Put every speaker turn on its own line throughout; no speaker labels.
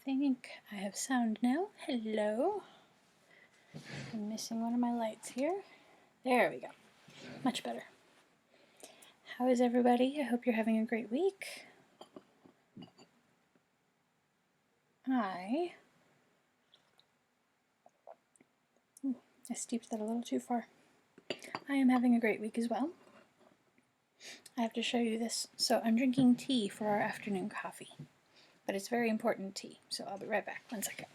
think I have sound now. Hello. I'm missing one of my lights here. There we go. Much better. How is everybody? I hope you're having a great week. I steeped that a little too far. I am having a great week as well. I have to show you this. So I'm drinking tea for our afternoon coffee. But it's very important tea, so I'll be right back. 1 second.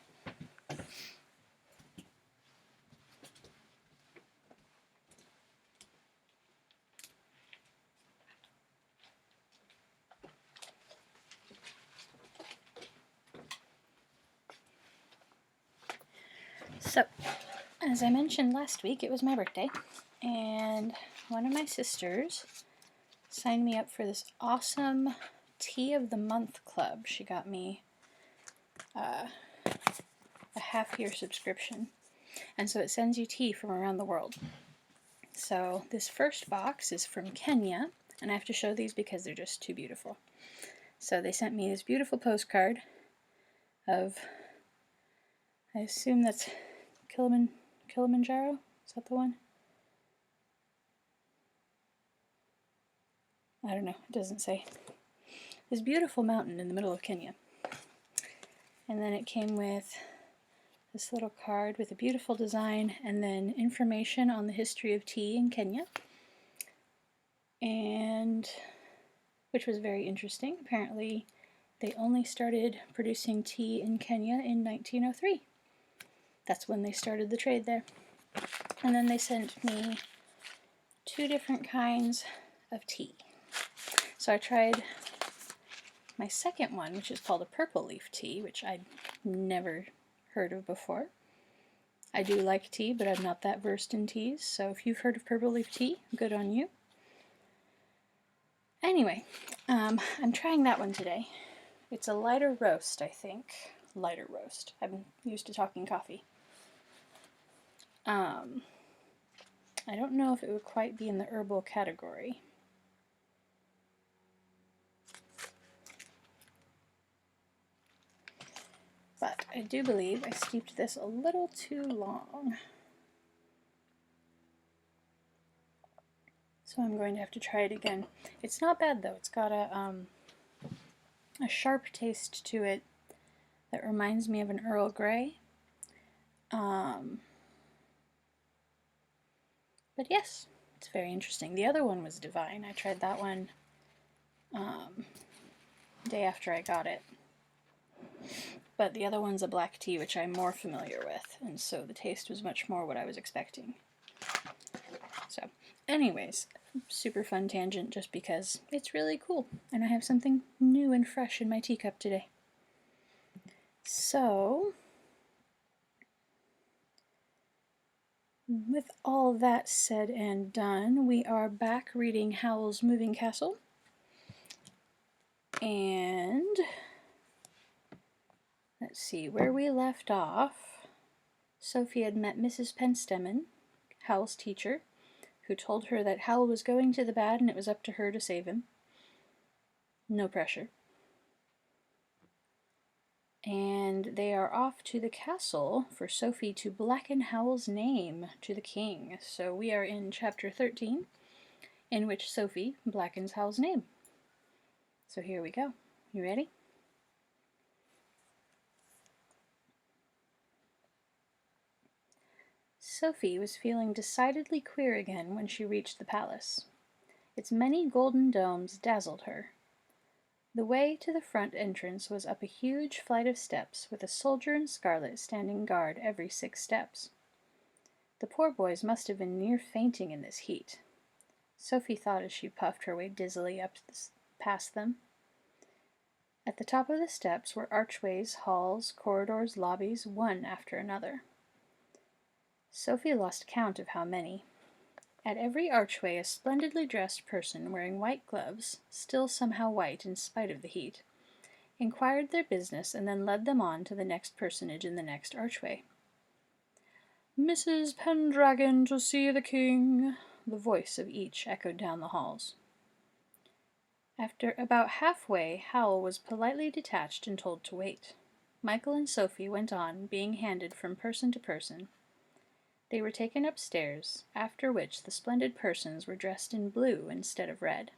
So, as I mentioned last week, it was my birthday, and one of my sisters signed me up for this awesome Tea of the Month club. She got me a half-year subscription, and so it sends you tea from around the world. So this first box is from Kenya, and I have to show these because they're just too beautiful. So they sent me this beautiful postcard of, I assume that's Kilimanjaro? Is that the one? I don't know, it doesn't say. This beautiful mountain in the middle of Kenya. And then it came with this little card with a beautiful design and then information on the history of tea in Kenya. And which was very interesting. Apparently they only started producing tea in Kenya in 1903. That's when they started the trade there. And then they sent me 2 different kinds of tea. So I tried my second one, which is called a purple leaf tea, which I'd never heard of before. I do like tea, but I'm not that versed in teas, so if you've heard of purple leaf tea, good on you. Anyway, I'm trying that one today. It's a lighter roast, I think. Lighter roast. I'm used to talking coffee. I don't know if it would quite be in the herbal category. But I do believe I steeped this a little too long. So I'm going to have to try it again. It's not bad though. It's got a sharp taste to it that reminds me of an Earl Grey. But yes, it's very interesting. The other one was divine. I tried that one day after I got it. But the other one's a black tea, which I'm more familiar with, and so the taste was much more what I was expecting. So, anyways, super fun tangent just because it's really cool, and I have something new and fresh in my teacup today. So, with all that said and done, we are back reading Howl's Moving Castle. And let's see, where we left off, Sophie had met Mrs. Penstemon, Howl's teacher, who told her that Howl was going to the bad and it was up to her to save him. No pressure. And they are off to the castle for Sophie to blacken Howl's name to the king. So we are in chapter 13, in which Sophie blackens Howl's name. So here we go. You ready? Sophie was feeling decidedly queer again when she reached the palace. Its many golden domes dazzled her. The way to the front entrance was up a huge flight of steps, with a soldier in scarlet standing guard every 6 steps. The poor boys must have been near fainting in this heat. Sophie thought as she puffed her way dizzily up past them. At the top of the steps were archways, halls, corridors, lobbies, one after another. Sophie lost count of how many. At every archway a splendidly dressed person wearing white gloves, still somehow white in spite of the heat, inquired their business and then led them on to the next personage in the next archway. "Mrs. Pendragon to see the king," the voice of each echoed down the halls. After about halfway, Howl was politely detached and told to wait. Michael and Sophie went on, being handed from person to person. They were taken upstairs, after which the splendid persons were dressed in blue instead of red,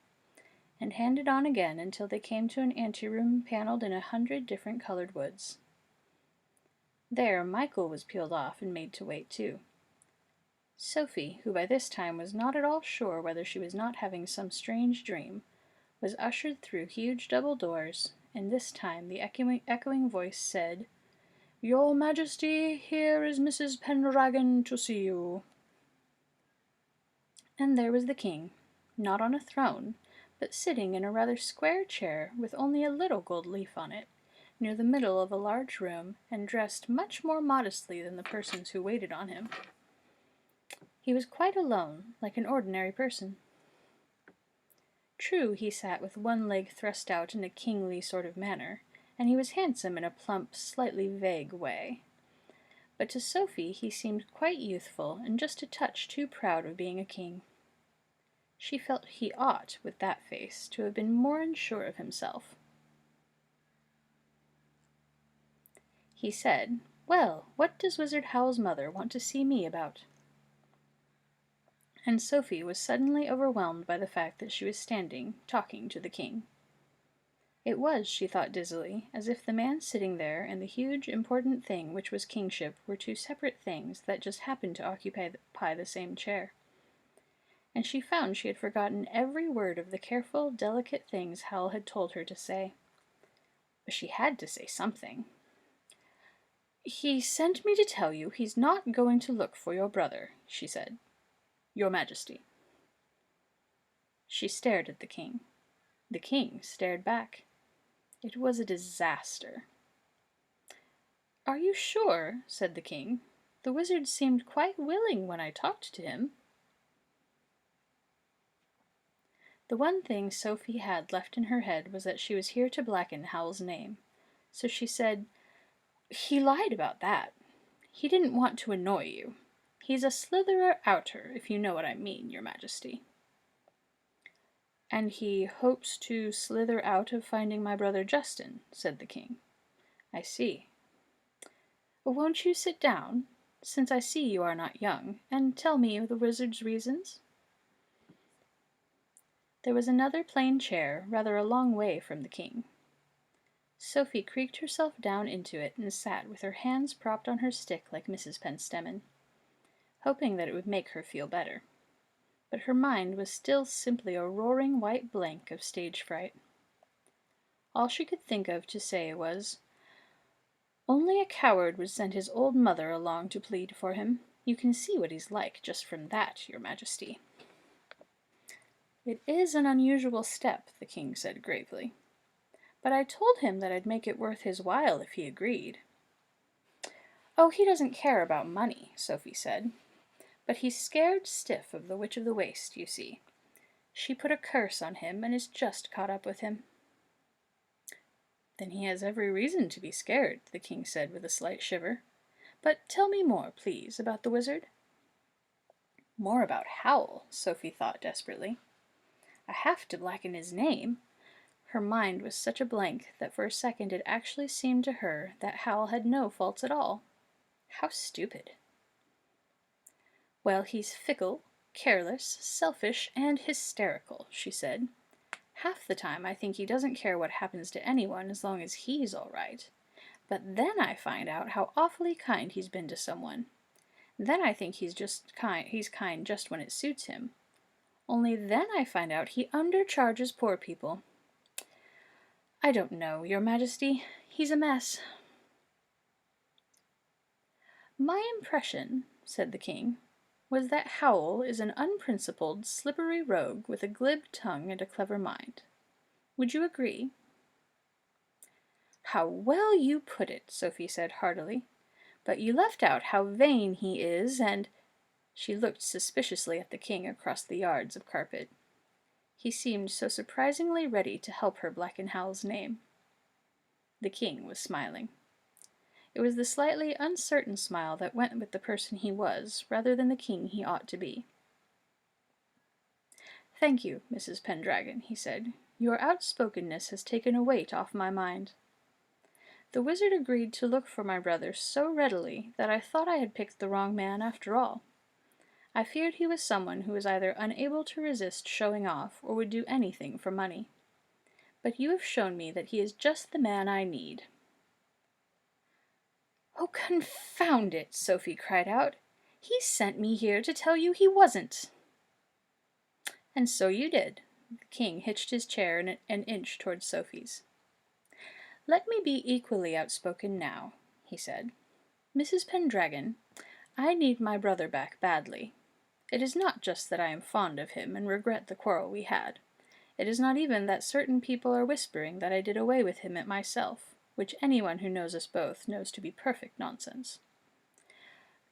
and handed on again until they came to an anteroom panelled in 100 different colored woods. There Michael was peeled off and made to wait too. Sophie, who by this time was not at all sure whether she was not having some strange dream, was ushered through huge double doors, and this time the echoing voice said, "Your Majesty, here is Mrs. Pendragon to see you." And there was the king, not on a throne, but sitting in a rather square chair with only a little gold leaf on it, near the middle of a large room, and dressed much more modestly than the persons who waited on him. He was quite alone, like an ordinary person. True, he sat with one leg thrust out in a kingly sort of manner, and he was handsome in a plump, slightly vague way. But to Sophie he seemed quite youthful and just a touch too proud of being a king. She felt he ought, with that face, to have been more unsure of himself. He said, "Well, what does Wizard Howl's mother want to see me about?" And Sophie was suddenly overwhelmed by the fact that she was standing, talking to the king. It was, she thought dizzily, as if the man sitting there and the huge, important thing which was kingship were two separate things that just happened to occupy the same chair. And she found she had forgotten every word of the careful, delicate things Howl had told her to say. But she had to say something. "He sent me to tell you he's not going to look for your brother," she said. "Your Majesty." She stared at the king. The king stared back. It was a disaster. "Are you sure?" said the king. "The wizard seemed quite willing when I talked to him." The one thing Sophie had left in her head was that she was here to blacken Howl's name. So she said, "He lied about that. He didn't want to annoy you. He's a slitherer-outer, if you know what I mean, your Majesty." "And he hopes to slither out of finding my brother Justin," said the king. "I see. Won't you sit down, since I see you are not young, and tell me the wizard's reasons?" There was another plain chair, rather a long way from the king. Sophie creaked herself down into it and sat with her hands propped on her stick like Mrs. Penstemon, hoping that it would make her feel better. But her mind was still simply a roaring white blank of stage fright. All she could think of to say was, "Only a coward would send his old mother along to plead for him. You can see what he's like just from that, your Majesty." "It is an unusual step," the king said gravely. "But I told him that I'd make it worth his while if he agreed." "Oh, he doesn't care about money," Sophie said. "But he's scared stiff of the Witch of the Waste, you see. She put a curse on him and is just caught up with him." "Then he has every reason to be scared," the king said with a slight shiver. "But tell me more, please, about the wizard." More about Howl, Sophie thought desperately. I have to blacken his name. Her mind was such a blank that for a second it actually seemed to her that Howl had no faults at all. How stupid. "Well, he's fickle, careless, selfish, and hysterical," she said. "Half the time I think he doesn't care what happens to anyone as long as he's all right. But then I find out how awfully kind he's been to someone. Then I think he's kind just when it suits him. Only then I find out he undercharges poor people. I don't know, your Majesty. He's a mess." "My impression," said the king, "was that Howl is an unprincipled, slippery rogue with a glib tongue and a clever mind. Would you agree?" "How well you put it," Sophie said heartily. "But you left out how vain he is, and—" She looked suspiciously at the king across the yards of carpet. He seemed so surprisingly ready to help her blacken Howl's name. The king was smiling. It was the slightly uncertain smile that went with the person he was, rather than the king he ought to be. "Thank you, Mrs. Pendragon," he said. "Your outspokenness has taken a weight off my mind." The wizard agreed to look for my brother so readily that I thought I had picked the wrong man after all. I feared he was someone who was either unable to resist showing off or would do anything for money. But you have shown me that he is just the man I need." "Oh, confound it!" Sophie cried out. "He sent me here to tell you he wasn't." "And so you did." The king hitched his chair an inch towards Sophie's. "Let me be equally outspoken now," he said. "Mrs. Pendragon, I need my brother back badly. It is not just that I am fond of him and regret the quarrel we had. It is not even that certain people are whispering that I did away with him myself, which anyone who knows us both knows to be perfect nonsense.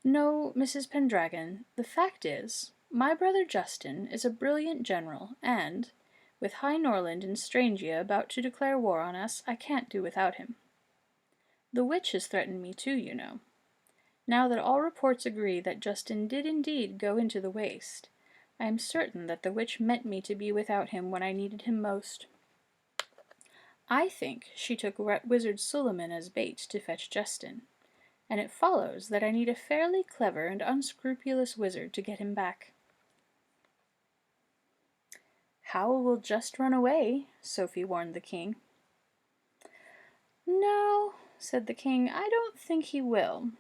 No, Mrs. Pendragon, the fact is, my brother Justin is a brilliant general, and, with High Norland and Strangia about to declare war on us, I can't do without him. The witch has threatened me too, you know. Now that all reports agree that Justin did indeed go into the waste, I am certain that the witch meant me to be without him when I needed him most. I think she took Wizard Suleiman as bait to fetch Justin, and it follows that I need a fairly clever and unscrupulous wizard to get him back." "Howl will just run away," Sophie warned the king. "No," said the king, "I don't think he will.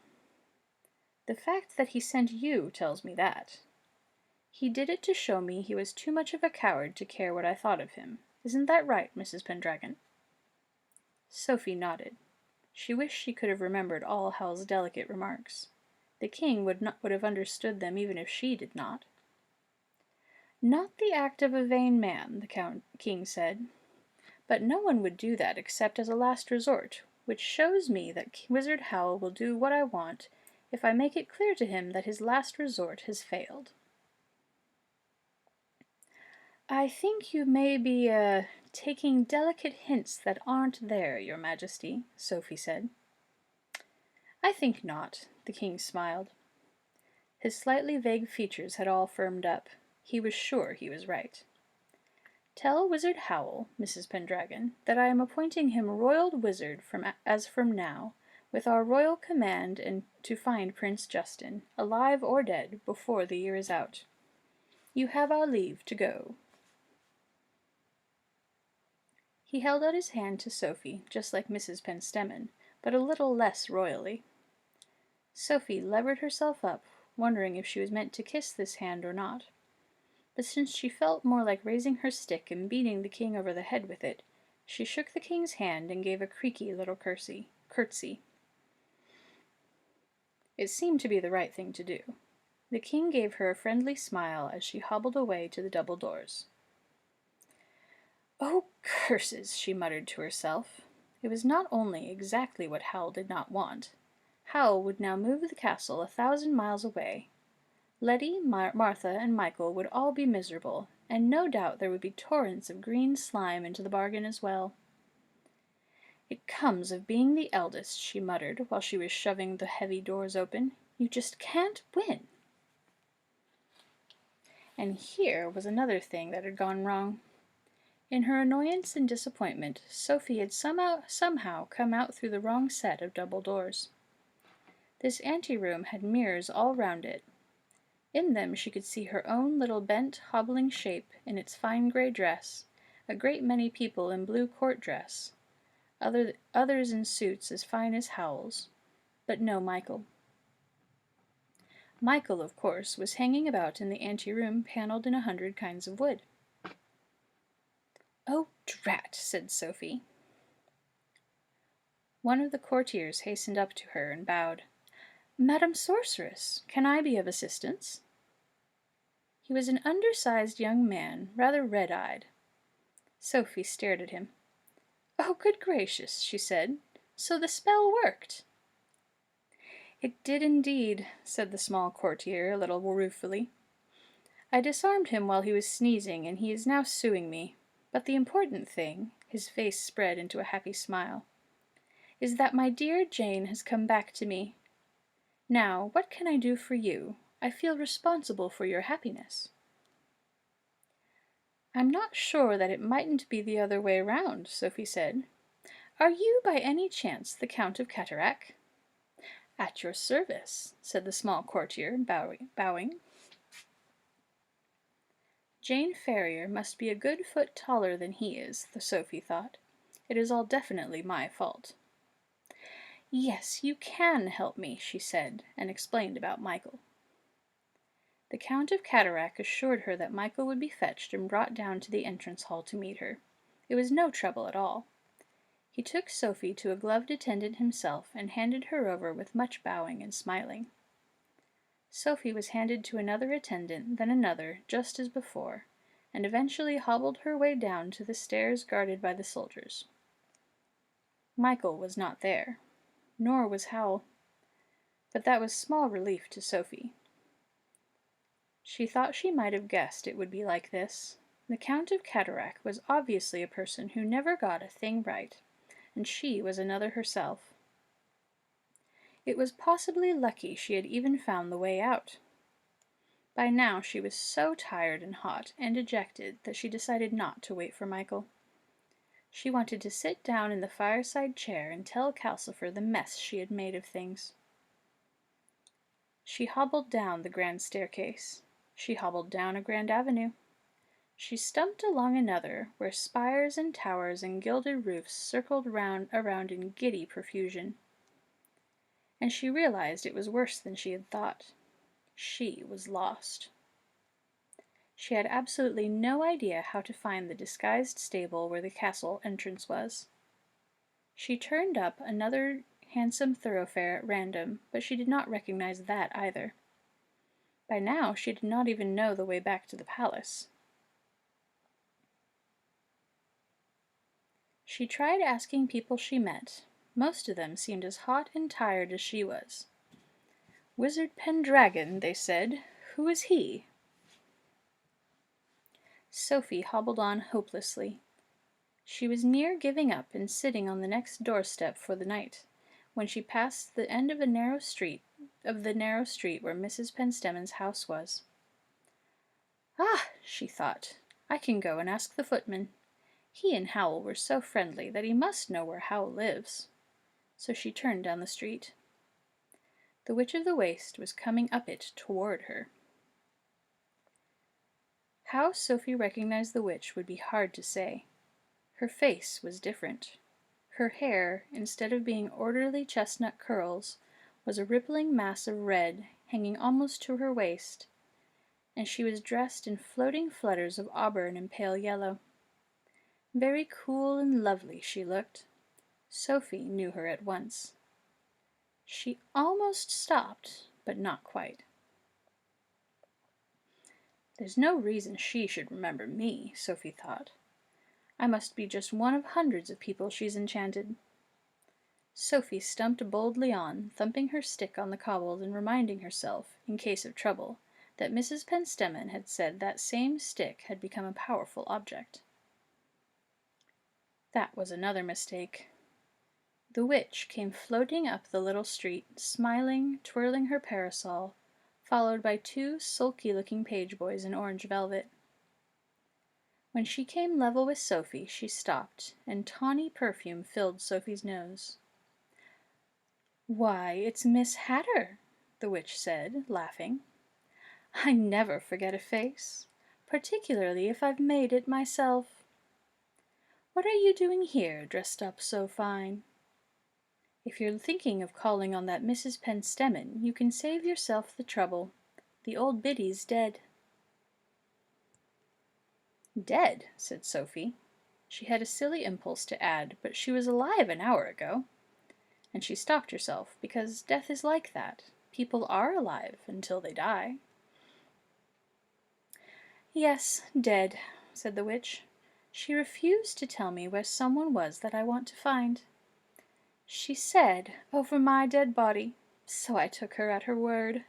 The fact that he sent you tells me that. He did it to show me he was too much of a coward to care what I thought of him. Isn't that right, Mrs. Pendragon?" Sophie nodded. She wished she could have remembered all Howl's delicate remarks. The king would have understood them even if she did not. "Not the act of a vain man," the king said. "But no one would do that except as a last resort, which shows me that Wizard Howl will do what I want if I make it clear to him that his last resort has failed." "I think you may be, taking delicate hints that aren't there, your majesty," Sophie said. "I think not," the king smiled. His slightly vague features had all firmed up. He was sure he was right. "Tell Wizard Howl, Mrs. Pendragon, that I am appointing him royal wizard from now, with our royal command and to find Prince Justin, alive or dead, before the year is out. You have our leave to go." He held out his hand to Sophie, just like Mrs. Penstemon, but a little less royally. Sophie levered herself up, wondering if she was meant to kiss this hand or not. But since she felt more like raising her stick and beating the king over the head with it, she shook the king's hand and gave a creaky little curtsy. It seemed to be the right thing to do. The king gave her a friendly smile as she hobbled away to the double doors. "Oh, curses!" she muttered to herself. It was not only exactly what Howl did not want. Howl would now move the castle 1,000 miles away. Letty, Martha, and Michael would all be miserable, and no doubt there would be torrents of green slime into the bargain as well. "It comes of being the eldest," she muttered while she was shoving the heavy doors open. "You just can't win." And here was another thing that had gone wrong. In her annoyance and disappointment, Sophie had somehow come out through the wrong set of double doors. This anteroom had mirrors all round it. In them she could see her own little bent, hobbling shape in its fine grey dress, a great many people in blue court dress, others in suits as fine as Howl's, but no Michael. Michael, of course, was hanging about in the anteroom panelled in 100 kinds of wood. "Oh, drat!" said Sophie. One of the courtiers hastened up to her and bowed. "Madam Sorceress, can I be of assistance?" He was an undersized young man, rather red-eyed. Sophie stared at him. "Oh, good gracious," she said. "So the spell worked." "It did indeed," said the small courtier a little ruefully. "I disarmed him while he was sneezing, and he is now suing me. But the important thing," his face spread into a happy smile, "is that my dear Jane has come back to me. Now, what can I do for you? I feel responsible for your happiness." "I'm not sure that it mightn't be the other way round," Sophie said. "Are you by any chance the Count of Cataract?" "At your service," said the small courtier, bowing. Jane Ferrier must be a good foot taller than he is, Sophie thought. It is all definitely my fault. "Yes, you can help me," she said, and explained about Michael. The Count of Cataract assured her that Michael would be fetched and brought down to the entrance hall to meet her. It was no trouble at all. He took Sophie to a gloved attendant himself and handed her over with much bowing and smiling. Sophie was handed to another attendant, then another, just as before, and eventually hobbled her way down to the stairs guarded by the soldiers. Michael was not there, nor was Howl, but that was small relief to Sophie. She thought she might have guessed it would be like this. The Count of Cataract was obviously a person who never got a thing right, and she was another herself. It was possibly lucky she had even found the way out. By now she was so tired and hot and dejected that she decided not to wait for Michael. She wanted to sit down in the fireside chair and tell Calcifer the mess she had made of things. She hobbled down the grand staircase. She hobbled down a grand avenue. She stumped along another, where spires and towers and gilded roofs circled around in giddy profusion. And she realized it was worse than she had thought. She was lost. She had absolutely no idea how to find the disguised stable where the castle entrance was. She turned up another handsome thoroughfare at random, but she did not recognize that either. By now she did not even know the way back to the palace. She tried asking people she met. Most of them seemed as hot and tired as she was. "Wizard Pendragon," they said. "Who is he?" Sophie hobbled on hopelessly. She was near giving up and sitting on the next doorstep for the night, when she passed the end of the narrow street where Mrs. Penstemmon's house was. "Ah," she thought, "I can go and ask the footman. He and Howl were so friendly that he must know where Howl lives." So she turned down the street. The Witch of the Waste was coming up it toward her. How Sophie recognized the witch would be hard to say. Her face was different. Her hair, instead of being orderly chestnut curls, was a rippling mass of red, hanging almost to her waist, and she was dressed in floating flutters of auburn and pale yellow. Very cool and lovely she looked. Sophie knew her at once. She almost stopped, but not quite. "There's no reason she should remember me," Sophie thought. "I must be just one of hundreds of people she's enchanted." Sophie stumped boldly on, thumping her stick on the cobbles and reminding herself, in case of trouble, that Mrs. Penstemon had said that same stick had become a powerful object. That was another mistake. The witch came floating up the little street, smiling, twirling her parasol, followed by two sulky-looking page boys in orange velvet. When she came level with Sophie, she stopped, and tawny perfume filled Sophie's nose. "Why, it's Miss Hatter," the witch said, laughing. "I never forget a face, particularly if I've made it myself. What are you doing here, dressed up so fine? If you're thinking of calling on that Mrs. Penstemon, you can save yourself the trouble. The old biddy's dead." "Dead?" said Sophie. She had a silly impulse to add, "But she was alive an hour ago." And she stopped herself, because death is like that. People are alive until they die. "Yes, dead," said the witch. "She refused to tell me where someone was that I want to find. She said, over my dead body, so I took her at her word."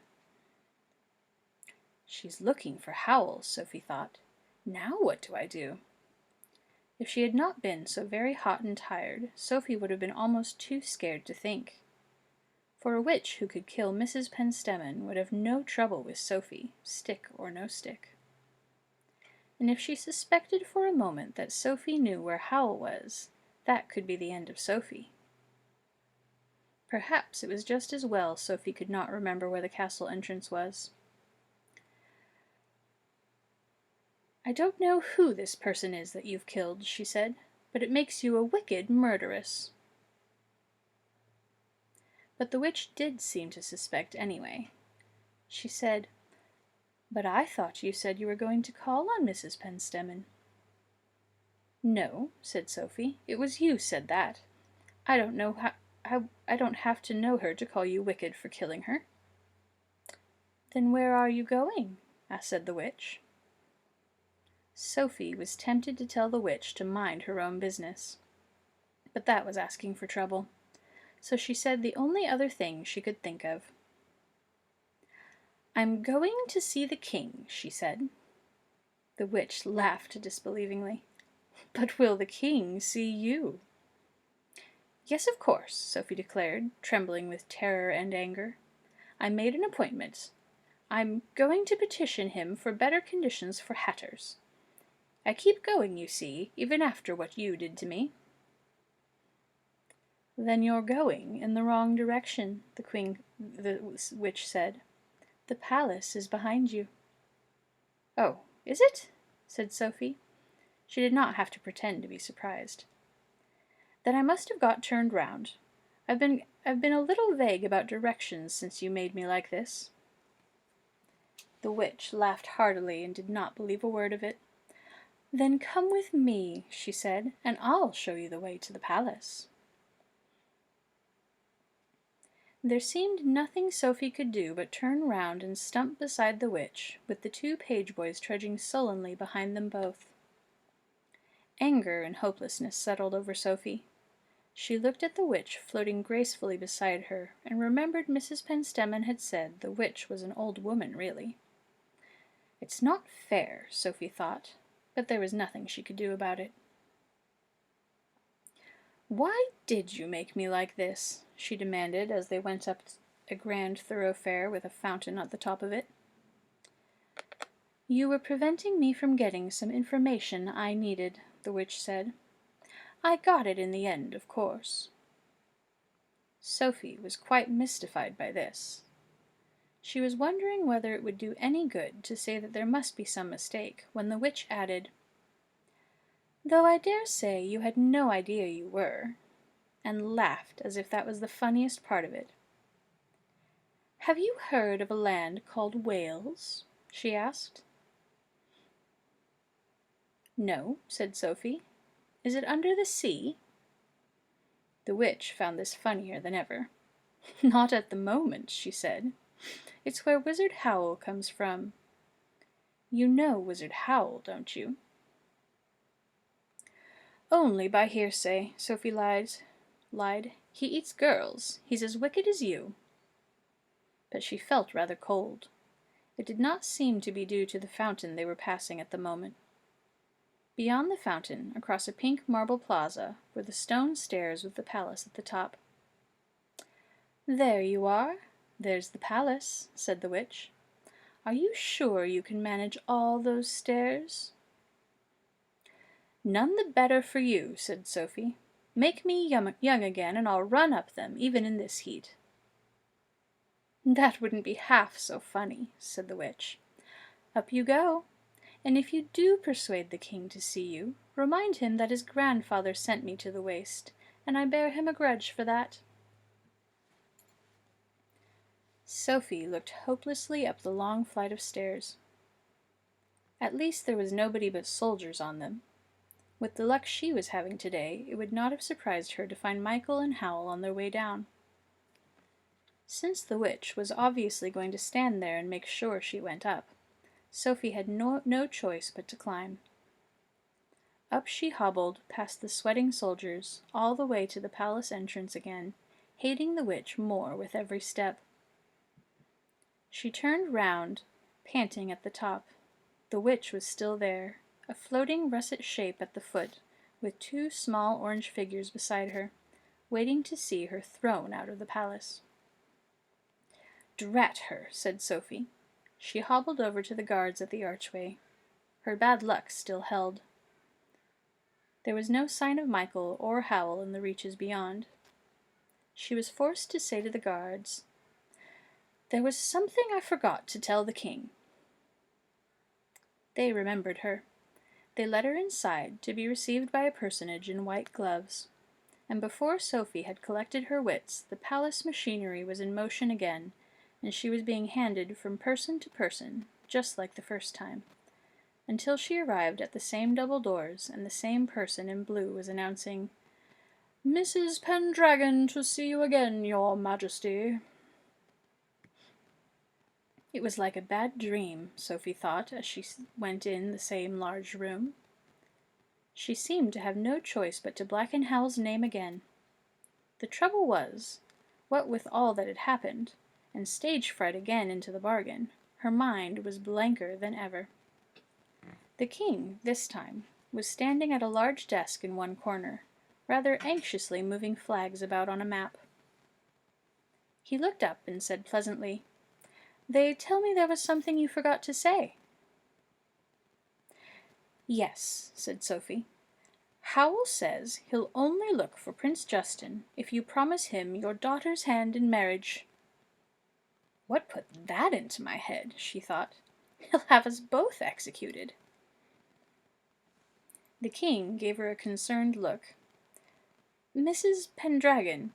"She's looking for Howl," Sophie thought. "Now what do I do?" If she had not been so very hot and tired, Sophie would have been almost too scared to think. For a witch who could kill Mrs. Penstemon would have no trouble with Sophie, stick or no stick. And if she suspected for a moment that Sophie knew where Howl was, That could be the end of Sophie. Perhaps it was just as well Sophie could not remember where the castle entrance was. "I don't know who this person is that you've killed," she said, "but it makes you a wicked murderess." But the witch did seem to suspect anyway. She said, "But I thought you said you were going to call on Mrs. Penstemon." "No," said Sophie, "it was you said that. I don't know I don't have to know her to call you wicked for killing her." "Then where are you going?" said the witch. Sophie was tempted to tell the witch to mind her own business. But that was asking for trouble. So she said the only other thing she could think of. "I'm going to see the king," she said. The witch laughed disbelievingly. "But will the king see you?" "Yes, of course," Sophie declared, trembling with terror and anger. "I made an appointment. I'm going to petition him for better conditions for hatters. I keep going, you see, even after what you did to me." "Then you're going in the wrong direction," the witch said. "The palace is behind you." "Oh, is it?" said Sophie. She did not have to pretend to be surprised. "Then I must have got turned round. I've been a little vague about directions since you made me like this." The witch laughed heartily and did not believe a word of it. "Then come with me," she said, "and I'll show you the way to the palace." There seemed nothing Sophie could do but turn round and stump beside the witch, with the two page boys trudging sullenly behind them both. Anger and hopelessness settled over Sophie. She looked at the witch floating gracefully beside her, and remembered Mrs. Penstemon had said the witch was an old woman, really. "It's not fair," Sophie thought, but there was nothing she could do about it. "Why did you make me like this?" she demanded as they went up a grand thoroughfare with a fountain at the top of it. "You were preventing me from getting some information I needed," the witch said. "I got it in the end, of course." Sophie was quite mystified by this. She was wondering whether it would do any good to say that there must be some mistake, when the witch added, "Though I dare say you had no idea you were," and laughed as if that was the funniest part of it. "Have you heard of a land called Wales?" she asked. "No," said Sophie. "Is it under the sea?" The witch found this funnier than ever. "Not at the moment," she said. "It's where Wizard Howl comes from. You know Wizard Howl, don't you?" "Only by hearsay," Sophie lied. "He eats girls. He's as wicked as you." But she felt rather cold. It did not seem to be due to the fountain they were passing at the moment. Beyond the fountain, across a pink marble plaza, were the stone stairs with the palace at the top. "There you are. There's the palace," said the witch. "Are you sure you can manage all those stairs?" "None the better for you," said Sophie. "Make me young again, and I'll run up them, even in this heat." "That wouldn't be half so funny," said the witch. "Up you go. And if you do persuade the king to see you, remind him that his grandfather sent me to the waste, and I bear him a grudge for that." Sophie looked hopelessly up the long flight of stairs. At least there was nobody but soldiers on them. With the luck she was having today, it would not have surprised her to find Michael and Howl on their way down. Since the witch was obviously going to stand there and make sure she went up, Sophie had no choice but to climb. Up she hobbled, past the sweating soldiers, all the way to the palace entrance again, hating the witch more with every step. She turned round, panting at the top. The witch was still there, a floating russet shape at the foot, with two small orange figures beside her, waiting to see her thrown out of the palace. "Drat her," said Sophie. She hobbled over to the guards at the archway. Her bad luck still held. There was no sign of Michael or Howl in the reaches beyond. She was forced to say to the guards, "There was something I forgot to tell the king." They remembered her. They led her inside to be received by a personage in white gloves, and before Sophie had collected her wits, the palace machinery was in motion again, and she was being handed from person to person, just like the first time, until she arrived at the same double doors, and the same person in blue was announcing, "Mrs. Pendragon to see you again, your majesty." It was like a bad dream, Sophie thought, as she went in the same large room. She seemed to have no choice but to blacken Howl's name again. The trouble was, what with all that had happened, and stage fright again into the bargain, her mind was blanker than ever. The king, this time, was standing at a large desk in one corner, rather anxiously moving flags about on a map. He looked up and said pleasantly, "They tell me there was something you forgot to say." "Yes," said Sophie. "Howl says he'll only look for Prince Justin if you promise him your daughter's hand in marriage." "What put that into my head?" she thought. "He'll have us both executed." The king gave her a concerned look. "Mrs. Pendragon,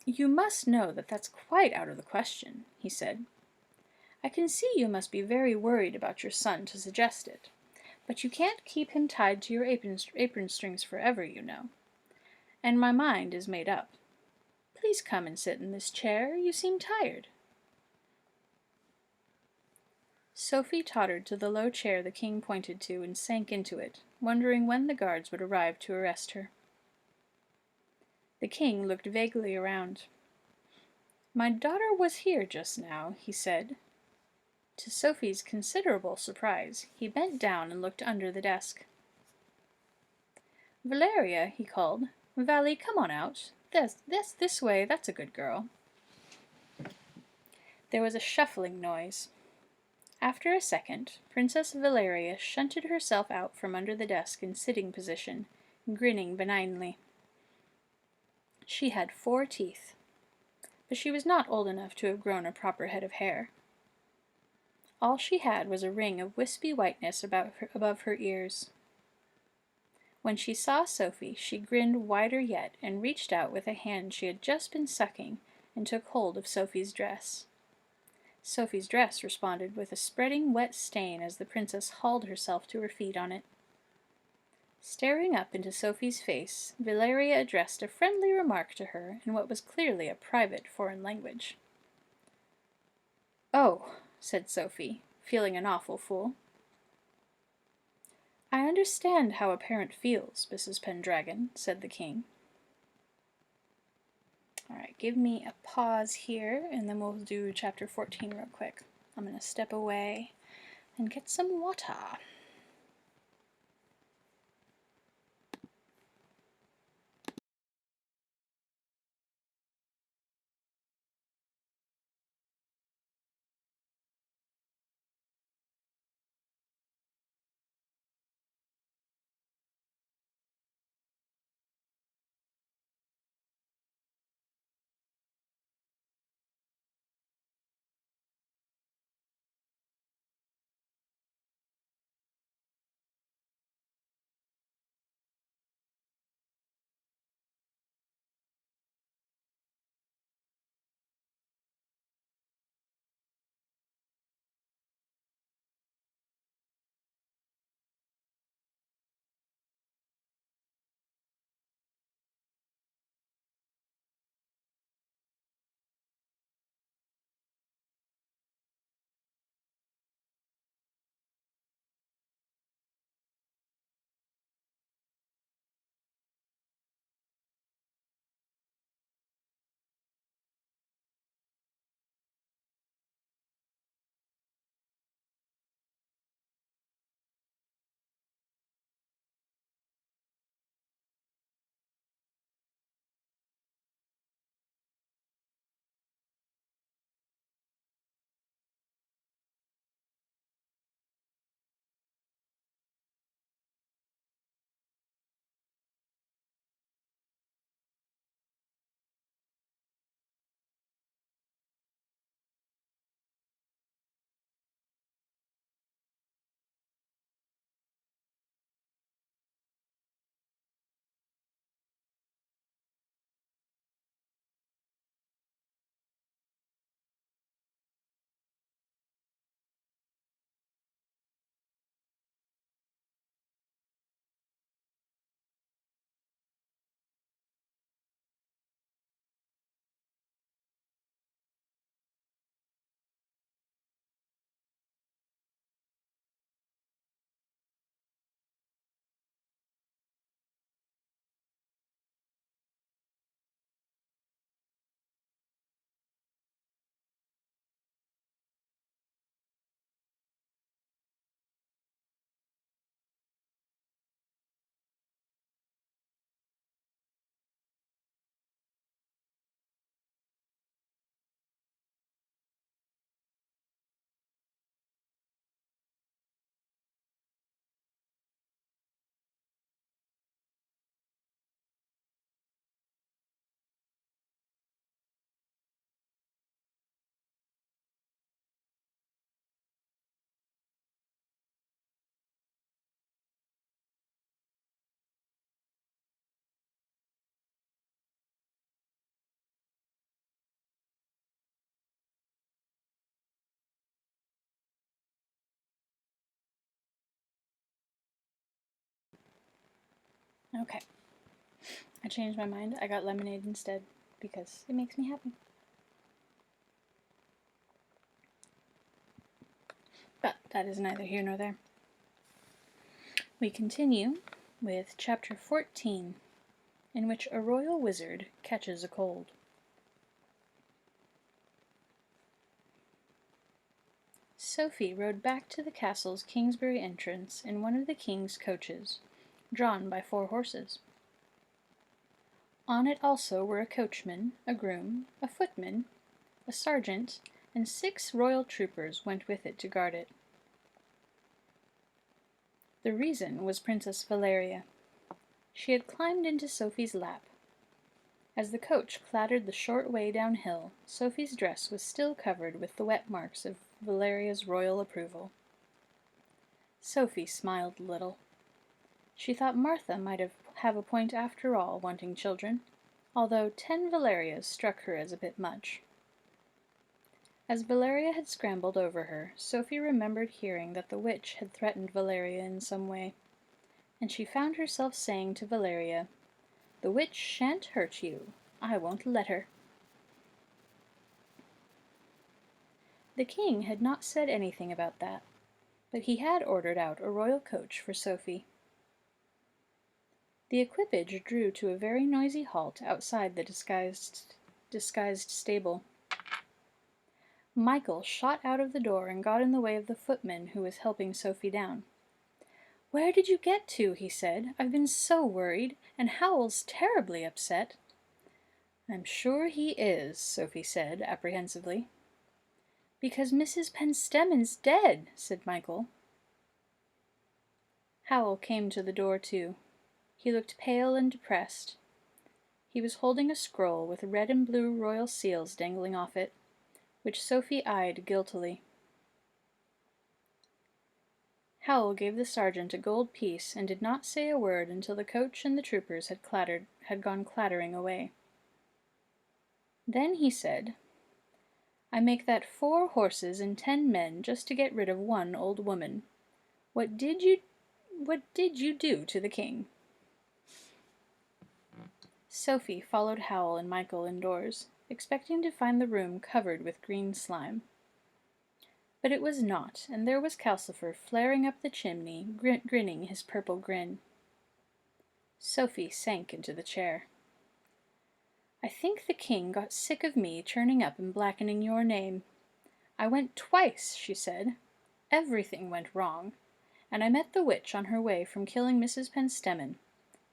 you must know that that's quite out of the question," he said. "I can see you must be very worried about your son to suggest it, but you can't keep him tied to your apron strings forever, you know. And my mind is made up. Please come and sit in this chair. You seem tired." Sophie tottered to the low chair the king pointed to and sank into it, wondering when the guards would arrive to arrest her. The king looked vaguely around. "My daughter was here just now," he said. To Sophie's considerable surprise, he bent down and looked under the desk. "Valeria," he called. "Vally, come on out. This way, that's a good girl." There was a shuffling noise. After a second, Princess Valeria shunted herself out from under the desk in sitting position, grinning benignly. She had 4 teeth, but she was not old enough to have grown a proper head of hair. All she had was a ring of wispy whiteness above her ears. When she saw Sophie, she grinned wider yet and reached out with a hand she had just been sucking and took hold of Sophie's dress. Sophie's dress responded with a spreading wet stain as the princess hauled herself to her feet on it. Staring up into Sophie's face, Valeria addressed a friendly remark to her in what was clearly a private foreign language. "Oh," said Sophie, feeling an awful fool. "I understand how a parent feels, Mrs. Pendragon," said the king. Alright, give me a pause here, and then we'll do chapter 14 real quick. I'm going to step away and get some water. Okay. I changed my mind. I got lemonade instead because it makes me happy. But that is neither here nor there. We continue with Chapter 14, in which a royal wizard catches a cold. Sophie rode back to the castle's Kingsbury entrance in one of the king's coaches, drawn by 4 horses. On it also were a coachman, a groom, a footman, a sergeant, and 6 royal troopers went with it to guard it. The reason was Princess Valeria. She had climbed into Sophie's lap. As the coach clattered the short way downhill, Sophie's dress was still covered with the wet marks of Valeria's royal approval. Sophie smiled a little. She thought Martha might have a point after all, wanting children, although 10 Valerias struck her as a bit much. As Valeria had scrambled over her, Sophie remembered hearing that the witch had threatened Valeria in some way, and she found herself saying to Valeria, "The witch shan't hurt you. I won't let her." The king had not said anything about that, but he had ordered out a royal coach for Sophie. The equipage drew to a very noisy halt outside the disguised stable. Michael shot out of the door and got in the way of the footman who was helping Sophie down. "Where did you get to?" he said. "I've been so worried, and Howl's terribly upset." "I'm sure he is," Sophie said, apprehensively. "Because Mrs. Penstemmon's dead," said Michael. Howl came to the door too. He looked pale and depressed. He was holding a scroll with red and blue royal seals dangling off it, which Sophie eyed guiltily. Howl gave the sergeant a gold piece and did not say a word until the coach and the troopers had gone clattering away. Then he said, "I make that 4 horses and 10 men just to get rid of 1 old woman. What did you do to the king?" Sophie followed Howl and Michael indoors, expecting to find the room covered with green slime. But it was not, and there was Calcifer flaring up the chimney, grinning his purple grin. Sophie sank into the chair. "I think the king got sick of me turning up and blackening your name. I went twice," she said. "Everything went wrong, and I met the witch on her way from killing Mrs. Penstemon.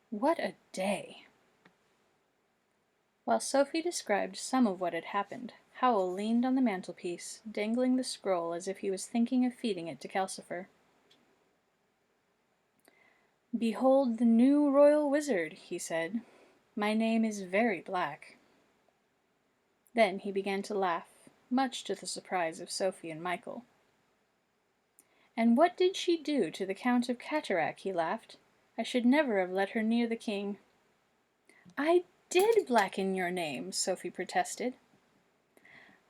What a day!" While Sophie described some of what had happened, Howl leaned on the mantelpiece, dangling the scroll as if he was thinking of feeding it to Calcifer. "Behold the new royal wizard," he said. "My name is very black." Then he began to laugh, much to the surprise of Sophie and Michael. "And what did she do to the Count of Cataract?" he laughed. "I should never have let her near the king." "I did blacken your name," Sophie protested.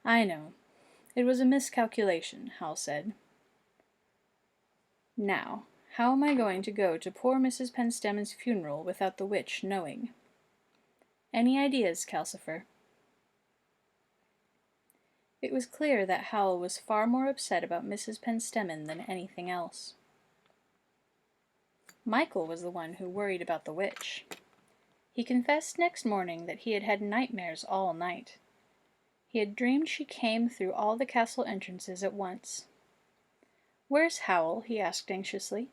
"I know. It was a miscalculation," Howl said. "Now, how am I going to go to poor Mrs. Penstemmon's funeral without the witch knowing? Any ideas, Calcifer?" It was clear that Howl was far more upset about Mrs. Penstemon than anything else. Michael was the one who worried about the witch. He confessed next morning that he had had nightmares all night. He had dreamed she came through all the castle entrances at once. "Where's Howl?" he asked anxiously.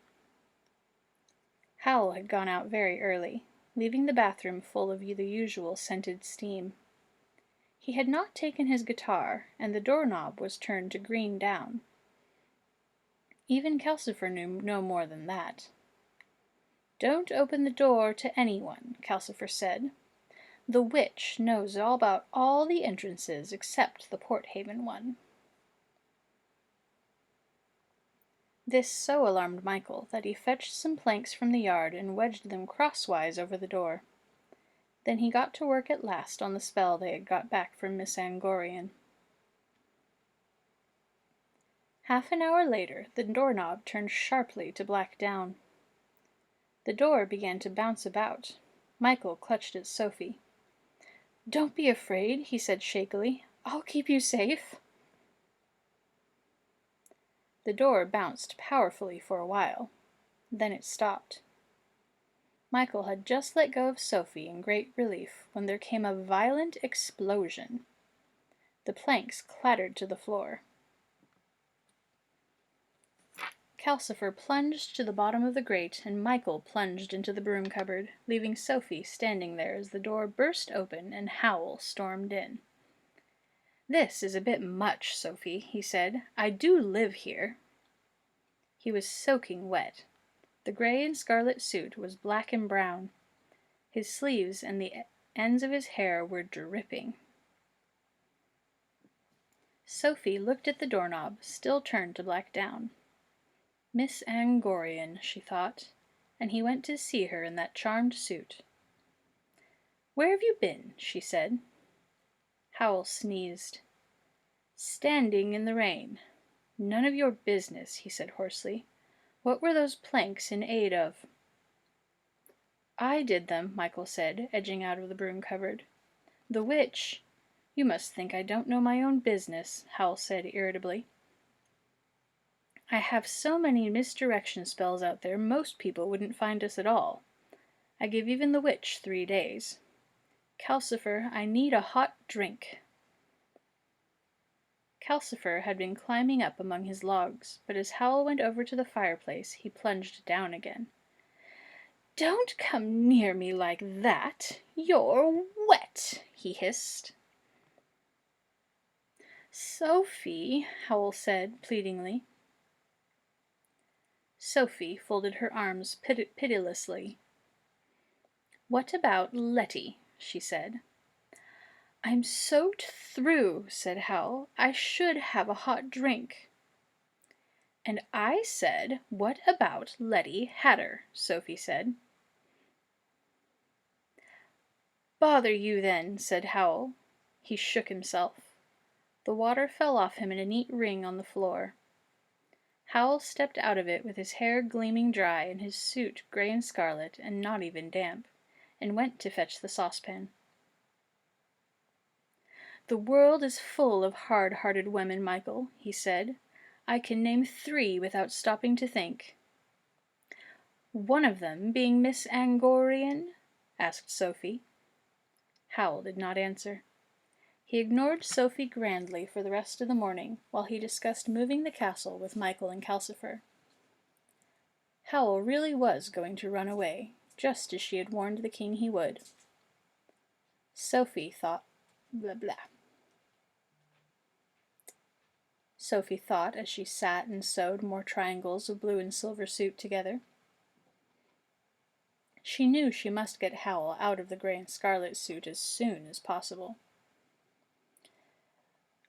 Howl had gone out very early, leaving the bathroom full of the usual scented steam. He had not taken his guitar, and the doorknob was turned to green down. Even Calcifer knew no more than that. "Don't open the door to anyone," Calcifer said. "The witch knows all about all the entrances except the Porthaven one." This so alarmed Michael that he fetched some planks from the yard and wedged them crosswise over the door. Then he got to work at last on the spell they had got back from Miss Angorian. Half an hour later the doorknob turned sharply to black down. The door began to bounce about. Michael clutched at Sophie. "Don't be afraid," he said shakily. "I'll keep you safe." The door bounced powerfully for a while. Then it stopped. Michael had just let go of Sophie in great relief when there came a violent explosion. The planks clattered to the floor. Calcifer plunged to the bottom of the grate, and Michael plunged into the broom cupboard, leaving Sophie standing there as the door burst open and Howl stormed in. "This is a bit much, Sophie," he said. "I do live here." He was soaking wet. The gray and scarlet suit was black and brown. His sleeves and the ends of his hair were dripping. Sophie looked at the doorknob, still turned to black down. Miss Angorian, she thought, and he went to see her in that charmed suit. "Where have you been?" she said. Howl sneezed. "Standing in the rain. None of your business," he said hoarsely. "What were those planks in aid of?" "I did them," Michael said, edging out of the broom cupboard. "The witch—" "You must think I don't know my own business," Howl said irritably. "I have so many misdirection spells out there most people wouldn't find us at all. I give even the witch 3 days. Calcifer, I need a hot drink." Calcifer had been climbing up among his logs, but as Howl went over to the fireplace, he plunged down again. "Don't come near me like that! You're wet!" he hissed. "Sophie," Howl said pleadingly. Sophie folded her arms pitilessly. "What about Letty?" she said. "I'm soaked through," said Howl. "I should have a hot drink." "And I said, what about Letty Hatter?" Sophie said. "Bother you then," said Howl. He shook himself. The water fell off him in a neat ring on the floor. Howl stepped out of it with his hair gleaming dry and his suit gray and scarlet and not even damp, and went to fetch the saucepan. "The world is full of hard-hearted women, Michael," he said. "I can name 3 without stopping to think." "One of them being Miss Angorian?" asked Sophie. Howl did not answer. He ignored Sophie grandly for the rest of the morning, while he discussed moving the castle with Michael and Calcifer. Howl really was going to run away, just as she had warned the king he would. Sophie thought as she sat and sewed more triangles of blue and silver suit together. She knew she must get Howl out of the gray and scarlet suit as soon as possible.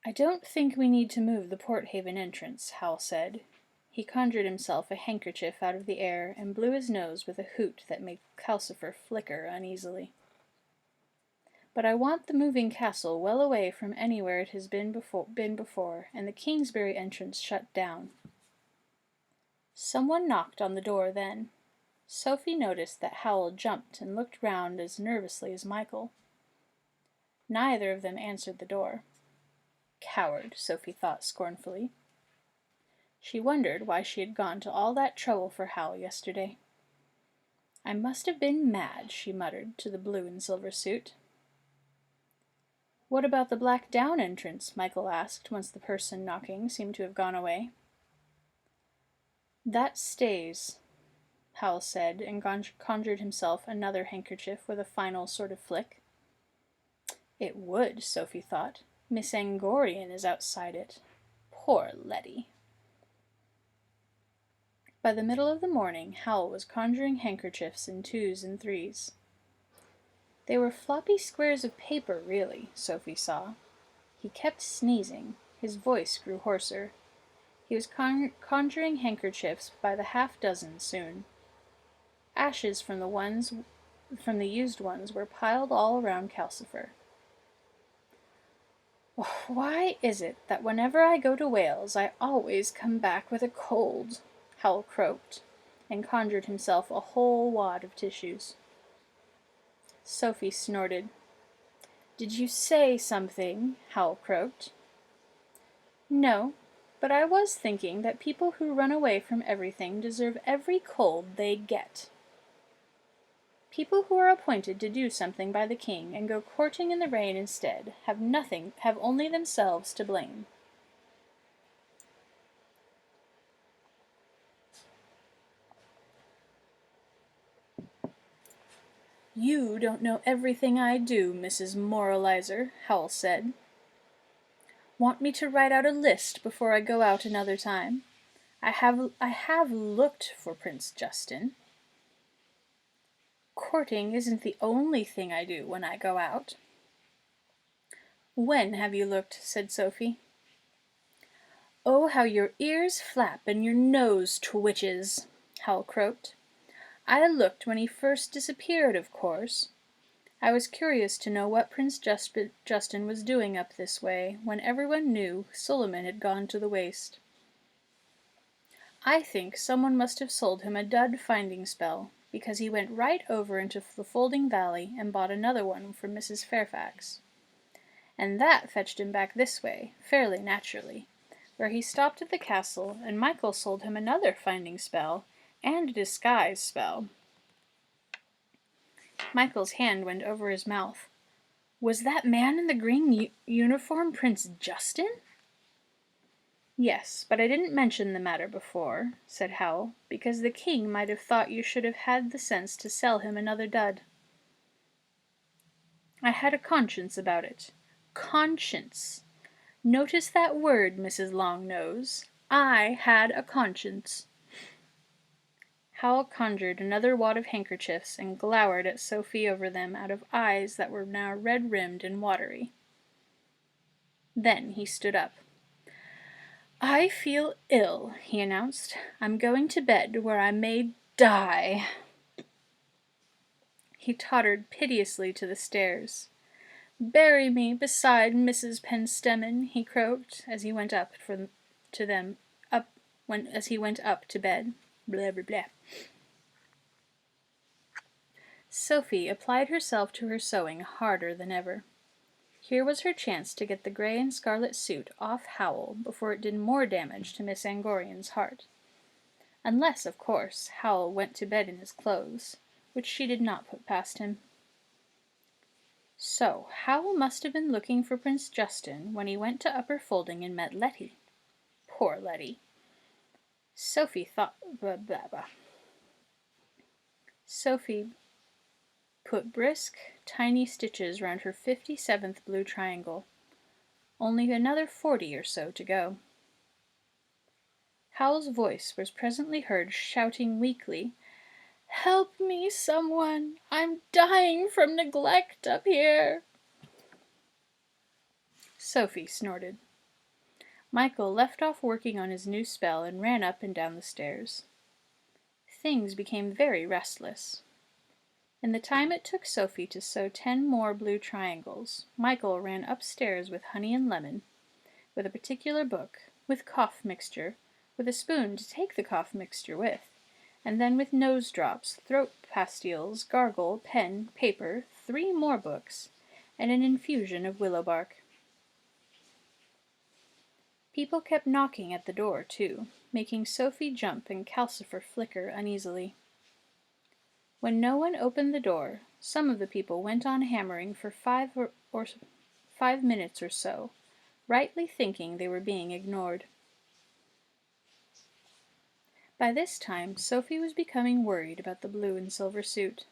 "I don't think we need to move the Porthaven entrance," Howl said. He conjured himself a handkerchief out of the air and blew his nose with a hoot that made Calcifer flicker uneasily. "But I want the moving castle well away from anywhere it has been before, and the Kingsbury entrance shut down." Someone knocked on the door then. Sophie noticed that Howl jumped and looked round as nervously as Michael. Neither of them answered the door. Coward, Sophie thought scornfully. She wondered why she had gone to all that trouble for Howl yesterday. "I must have been mad," she muttered to the blue and silver suit. "What about the black down entrance?" Michael asked once the person knocking seemed to have gone away. "That stays," Howl said, and conjured himself another handkerchief with a final sort of flick. "It would," Sophie thought. "Miss Angorian is outside it. Poor Letty." By the middle of the morning, Howl was conjuring handkerchiefs in 2s and 3s. They were floppy squares of paper, really, Sophie saw. He kept sneezing. His voice grew hoarser. He was conjuring handkerchiefs by the half-dozen soon. Ashes from the used ones were piled all around Calcifer. "Why is it that whenever I go to Wales I always come back with a cold?" Howl croaked. and conjured himself a whole wad of tissues. Sophie snorted. "Did you say something?" Howl croaked. "No, but I was thinking that people who run away from everything deserve every cold they get. People who are appointed to do something by the king and go courting in the rain instead have only themselves to blame." "You don't know everything I do, Mrs. Moralizer," Howl said. "Want me to write out a list before I go out another time? I have looked for Prince Justin. Courting isn't the only thing I do when I go out." "When have you looked?" said Sophie. "Oh, how your ears flap and your nose twitches," Howl croaked. "I looked when he first disappeared, of course. I was curious to know what Prince Justin was doing up this way, when everyone knew Suliman had gone to the waste. I think someone must have sold him a dud finding spell, because he went right over into the Folding Valley and bought another one from Mrs. Fairfax. And that fetched him back this way, fairly naturally, where he stopped at the castle, and Michael sold him another finding spell and a disguise spell." Michael's hand went over his mouth. "Was that man in the green uniform Prince Justin?" "Yes, but I didn't mention the matter before," said Howl, "because the king might have thought you should have had the sense to sell him another dud. I had a conscience about it. Conscience! Notice that word, Mrs. Longnose. I had a conscience." Howl conjured another wad of handkerchiefs and glowered at Sophie over them out of eyes that were now red-rimmed and watery. Then he stood up. "I feel ill," he announced. "I'm going to bed, where I may die." He tottered piteously to the stairs. "Bury me beside Mrs. Penstemon," he croaked, as he went up to bed. Blah, blah, blah. Sophie applied herself to her sewing harder than ever. Here was her chance to get the grey and scarlet suit off Howl before it did more damage to Miss Angorian's heart. Unless, of course, Howl went to bed in his clothes, which she did not put past him. So Howl must have been looking for Prince Justin when he went to Upper Folding and met Letty. Poor Letty. Sophie put brisk, tiny stitches round her 57th blue triangle. Only another 40 or so to go. Howl's voice was presently heard shouting weakly, "Help me, someone! I'm dying from neglect up here!" Sophie snorted. Michael left off working on his new spell and ran up and down the stairs. Things became very restless. In the time it took Sophie to sew 10 more blue triangles, Michael ran upstairs with honey and lemon, with a particular book, with cough mixture, with a spoon to take the cough mixture with, and then with nose drops, throat pastilles, gargle, pen, paper, 3 more books, and an infusion of willow bark. People kept knocking at the door, too, making Sophie jump and Calcifer flicker uneasily. When no one opened the door, some of the people went on hammering for 5 minutes or so, rightly thinking they were being ignored. By this time, Sophie was becoming worried about the blue and silver suit.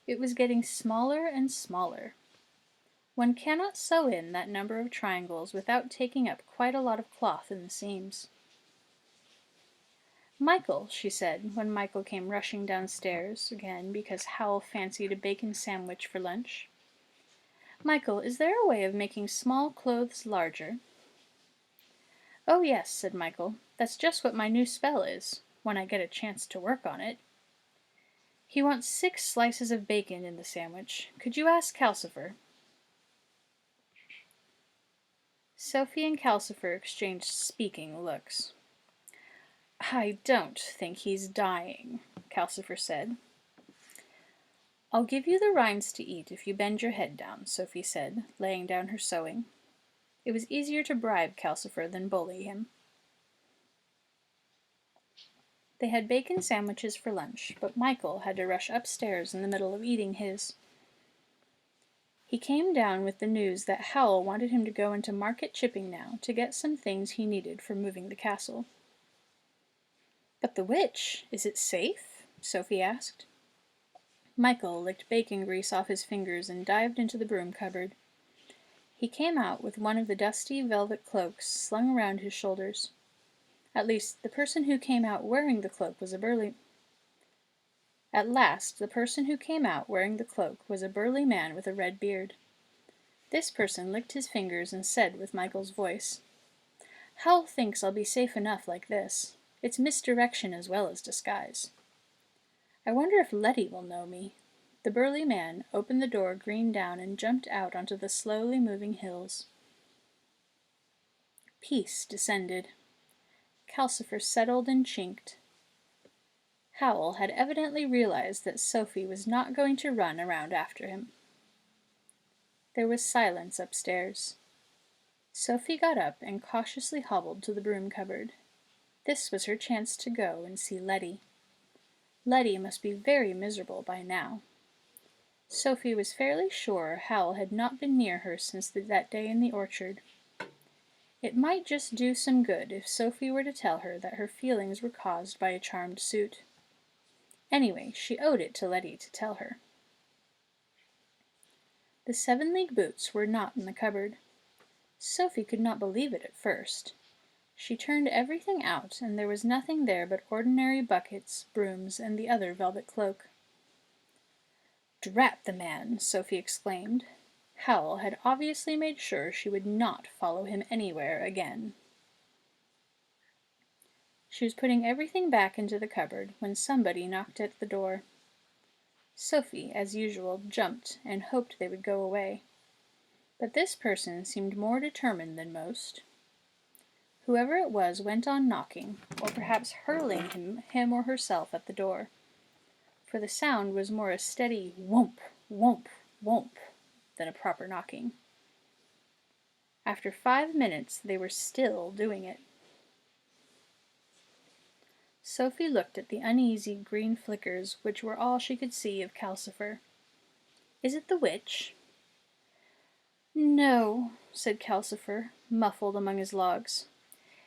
It was getting smaller and smaller. One cannot sew in that number of triangles without taking up quite a lot of cloth in the seams. "Michael," she said, when Michael came rushing downstairs again because Howl fancied a bacon sandwich for lunch. "Michael, is there a way of making small clothes larger?" "Oh, yes," said Michael. "That's just what my new spell is, when I get a chance to work on it." "He wants 6 slices of bacon in the sandwich. Could you ask Calcifer?" Sophie and Calcifer exchanged speaking looks. I don't think he's dying, Calcifer said. I'll give you the rinds to eat if you bend your head down, Sophie said, laying down her sewing. It was easier to bribe Calcifer than bully him. They had bacon sandwiches for lunch, but Michael had to rush upstairs in the middle of eating his. He came down with the news that Howl wanted him to go into Market Chipping now to get some things he needed for moving the castle. But the witch, is it safe? Sophie asked. Michael licked bacon grease off his fingers and dived into the broom cupboard. He came out with one of the dusty velvet cloaks slung around his shoulders. At least, the person who came out wearing the cloak was a burly man with a red beard. This person licked his fingers and said with Michael's voice, Howl thinks I'll be safe enough like this. It's misdirection as well as disguise. I wonder if Letty will know me. The burly man opened the door green down and jumped out onto the slowly moving hills. Peace descended. Calcifer settled and chinked. Howl had evidently realized that Sophie was not going to run around after him. There was silence upstairs. Sophie got up and cautiously hobbled to the broom cupboard. This was her chance to go and see Letty. Letty must be very miserable by now. Sophie was fairly sure Howl had not been near her since that day in the orchard. It might just do some good if Sophie were to tell her that her feelings were caused by a charmed suit. Anyway, she owed it to Letty to tell her. The 7-league boots were not in the cupboard. Sophie could not believe it at first. She turned everything out, and there was nothing there but ordinary buckets, brooms, and the other velvet cloak. Drat the man, Sophie exclaimed. Howl had obviously made sure she would not follow him anywhere again. She was putting everything back into the cupboard when somebody knocked at the door. Sophie, as usual, jumped and hoped they would go away. But this person seemed more determined than most. Whoever it was went on knocking, or perhaps hurling him or herself at the door, for the sound was more a steady whomp, whomp, whomp than a proper knocking. After 5 minutes, they were still doing it. Sophie looked at the uneasy green flickers which were all she could see of Calcifer. Is it the witch? No, said Calcifer, muffled among his logs.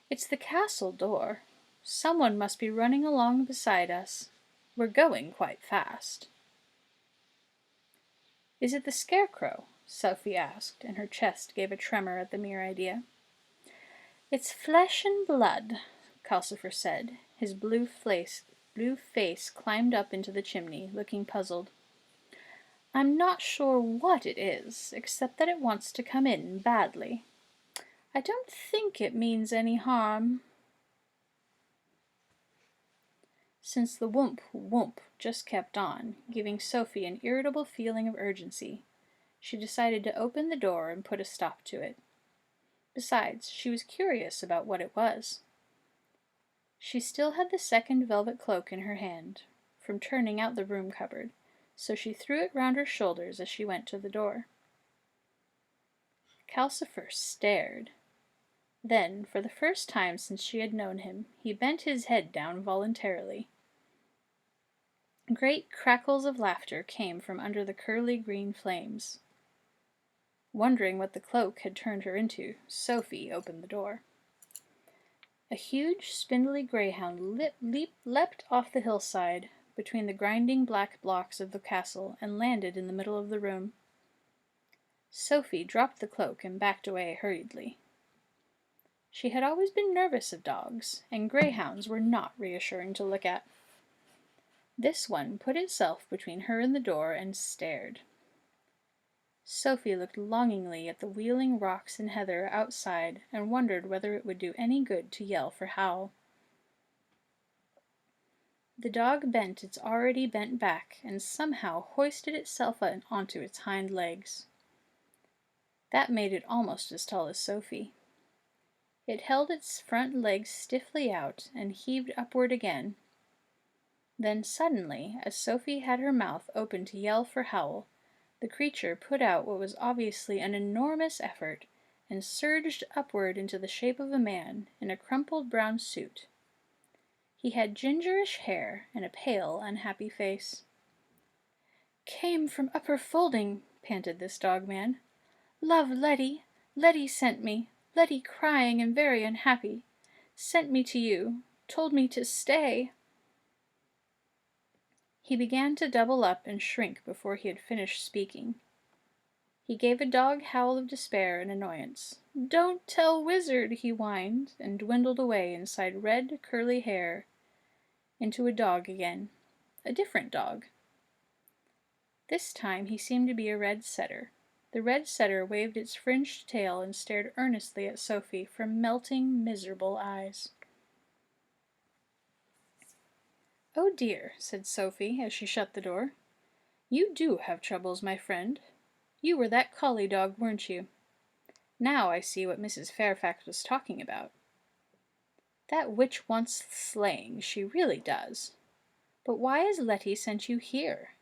It's the castle door. Someone must be running along beside us. We're going quite fast. Is it the scarecrow? Sophie asked, and her chest gave a tremor at the mere idea. It's flesh and blood, Calcifer said. His blue face climbed up into the chimney, looking puzzled. I'm not sure what it is, except that it wants to come in badly. I don't think it means any harm. Since the whoomp, whoomp just kept on, giving Sophie an irritable feeling of urgency, she decided to open the door and put a stop to it. Besides, she was curious about what it was. She still had the second velvet cloak in her hand, from turning out the broom cupboard, so she threw it round her shoulders as she went to the door. Calcifer stared. Then, for the first time since she had known him, he bent his head down voluntarily. Great crackles of laughter came from under the curly green flames. Wondering what the cloak had turned her into, Sophie opened the door. A huge, spindly greyhound leapt off the hillside between the grinding black blocks of the castle and landed in the middle of the room. Sophie dropped the cloak and backed away hurriedly. She had always been nervous of dogs, and greyhounds were not reassuring to look at. This one put itself between her and the door and stared. Sophie looked longingly at the wheeling rocks and heather outside and wondered whether it would do any good to yell for Howl. The dog bent its already bent back and somehow hoisted itself onto its hind legs. That made it almost as tall as Sophie. It held its front legs stiffly out and heaved upward again. Then suddenly, as Sophie had her mouth open to yell for Howl, the creature put out what was obviously an enormous effort and surged upward into the shape of a man in a crumpled brown suit. He had gingerish hair and a pale, unhappy face. "Came from Upper Folding," panted this dog-man. "Love Letty. Letty sent me. Letty crying and very unhappy. Sent me to you. Told me to stay." He began to double up and shrink before he had finished speaking. He gave a dog howl of despair and annoyance. "Don't tell Wizard," he whined, and dwindled away inside red, curly hair into a dog again. A different dog. This time he seemed to be a red setter. The red setter waved its fringed tail and stared earnestly at Sophie from melting, miserable eyes. "Oh dear," said Sophie as she shut the door. "You do have troubles, my friend. You were that collie dog, weren't you? Now I see what Mrs. Fairfax was talking about. That witch wants slaying, she really does. But why has Letty sent you here?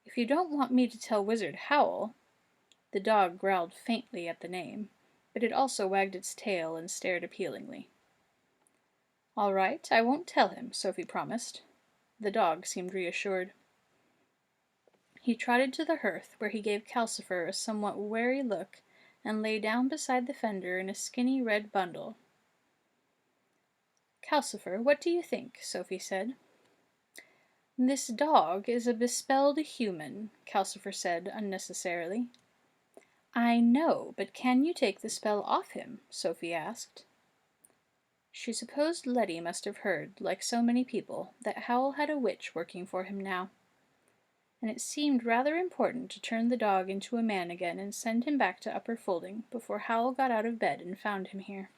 If you don't want me to tell Wizard Howl—" The dog growled faintly at the name, but it also wagged its tail and stared appealingly. "All right, I won't tell him," Sophie promised. The dog seemed reassured. He trotted to the hearth, where he gave Calcifer a somewhat wary look and lay down beside the fender in a skinny red bundle. "Calcifer, what do you think?" Sophie said. "This dog is a bespelled human," Calcifer said unnecessarily. "I know, but can you take the spell off him?" Sophie asked. She supposed Letty must have heard, like so many people, that Howl had a witch working for him now, and it seemed rather important to turn the dog into a man again and send him back to Upper Folding before Howl got out of bed and found him here.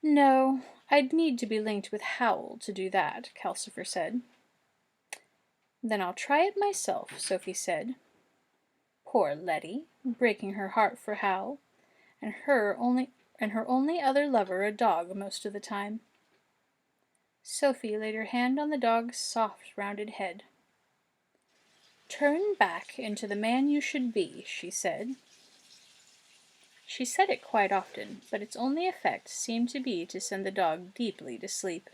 "No, I'd need to be linked with Howl to do that," Calcifer said. "Then I'll try it myself," Sophie said. Poor Letty, breaking her heart for Howl, and her only other lover a dog most of the time. Sophie laid her hand on the dog's soft, rounded head. "Turn back into the man you should be," she said. She said it quite often, but its only effect seemed to be to send the dog deeply to sleep.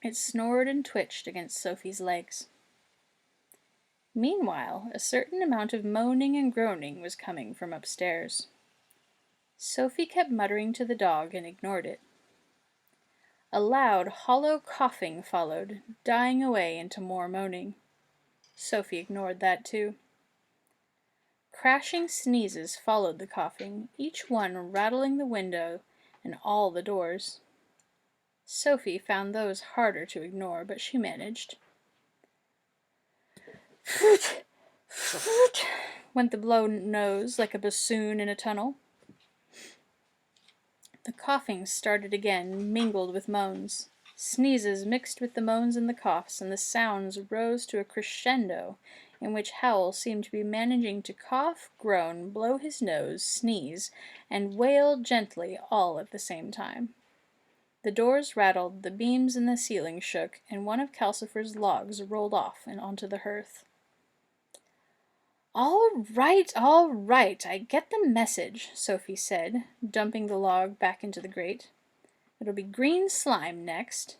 It snored and twitched against Sophie's legs. Meanwhile, a certain amount of moaning and groaning was coming from upstairs. Sophie kept muttering to the dog and ignored it. A loud, hollow coughing followed, dying away into more moaning. Sophie ignored that too. Crashing sneezes followed the coughing, each one rattling the window and all the doors. Sophie found those harder to ignore, but she managed. "Phoot! Phoot!" went the blown nose like a bassoon in a tunnel. The coughing started again, mingled with moans. Sneezes mixed with the moans and the coughs, and the sounds rose to a crescendo in which Howl seemed to be managing to cough, groan, blow his nose, sneeze, and wail gently all at the same time. The doors rattled, the beams in the ceiling shook, and one of Calcifer's logs rolled off and onto the hearth. All right, I get the message," Sophie said, dumping the log back into the grate. "It'll be green slime next.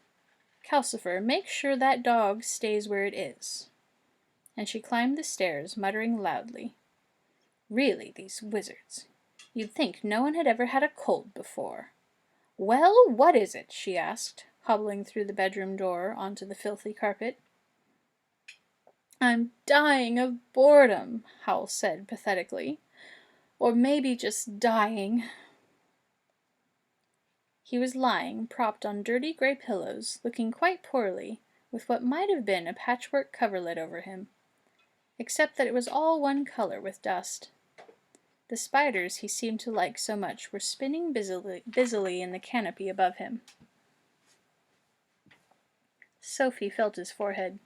Calcifer, make sure that dog stays where it is." And she climbed the stairs, muttering loudly. Really, these wizards. You'd think no one had ever had a cold before. "Well, what is it?" she asked, hobbling through the bedroom door onto the filthy carpet. "I'm dying of boredom," Howl said pathetically. "Or maybe just dying." He was lying, propped on dirty gray pillows, looking quite poorly, with what might have been a patchwork coverlet over him, except that it was all one color with dust. The spiders he seemed to like so much were spinning busily in the canopy above him. Sophie felt his forehead.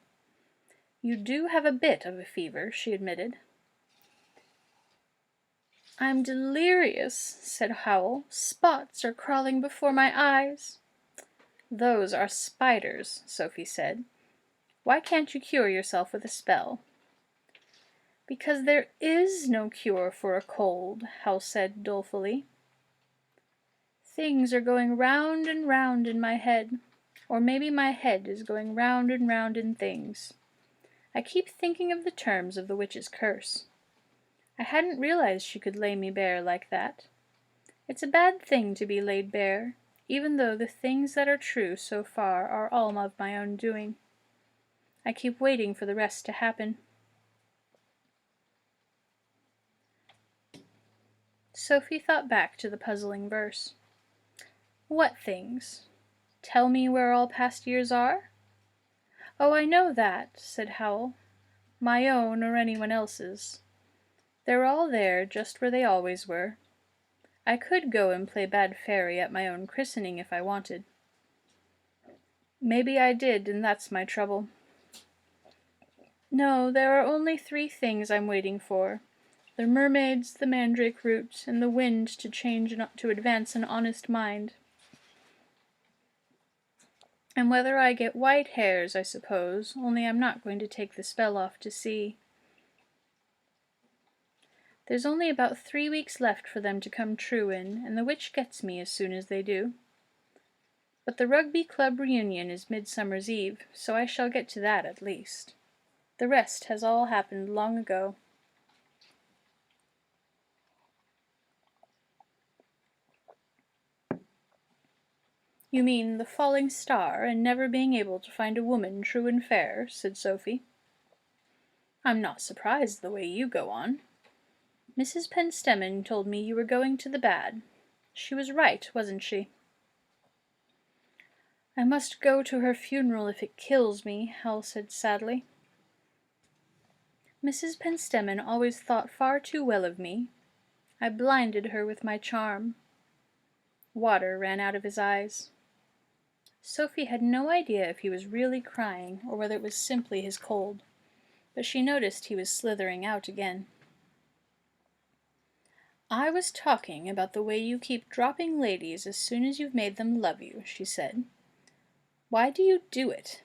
"You do have a bit of a fever," she admitted. I'm delirious, said Howl. Spots are crawling before my eyes. Those are spiders, Sophie said. Why can't you cure yourself with a spell? Because there is no cure for a cold, Howl said dolefully. Things are going round and round in my head. Or maybe my head is going round and round in things. I keep thinking of the terms of the witch's curse. I hadn't realized she could lay me bare like that. It's a bad thing to be laid bare, even though the things that are true so far are all of my own doing. I keep waiting for the rest to happen. Sophie thought back to the puzzling verse. What things? Tell me where all past years are? Oh, I know that, said Howl. My own or anyone else's. They're all there, just where they always were. I could go and play bad fairy at my own christening if I wanted. Maybe I did, and that's my trouble. No, there are only 3 things I'm waiting for. The mermaids, the mandrake root, and the wind to change and to advance an honest mind. And whether I get white hairs, I suppose, only I'm not going to take the spell off to see. There's only about 3 weeks left for them to come true in, and the witch gets me as soon as they do. But the rugby club reunion is Midsummer's Eve, so I shall get to that at least. The rest has all happened long ago. You mean the falling star and never being able to find a woman true and fair, said Sophie. I'm not surprised the way you go on. Mrs. Penstemon told me you were going to the bad. She was right, wasn't she? I must go to her funeral if it kills me, Howl said sadly. Mrs. Penstemon always thought far too well of me. I blinded her with my charm. Water ran out of his eyes. Sophie had no idea if he was really crying or whether it was simply his cold, but she noticed he was slithering out again. I was talking about the way you keep dropping ladies as soon as you've made them love you, she said. Why do you do it?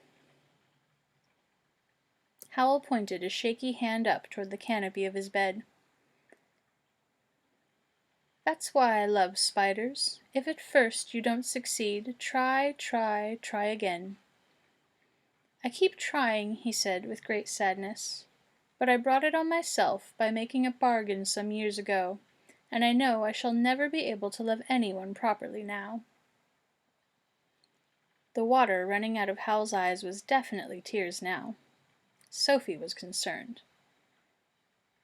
Howl pointed a shaky hand up toward the canopy of his bed. That's why I love spiders. If at first you don't succeed, try, try, try again. I keep trying, he said with great sadness, but I brought it on myself by making a bargain some years ago, and I know I shall never be able to love anyone properly now. The water running out of Howl's eyes was definitely tears now. Sophie was concerned.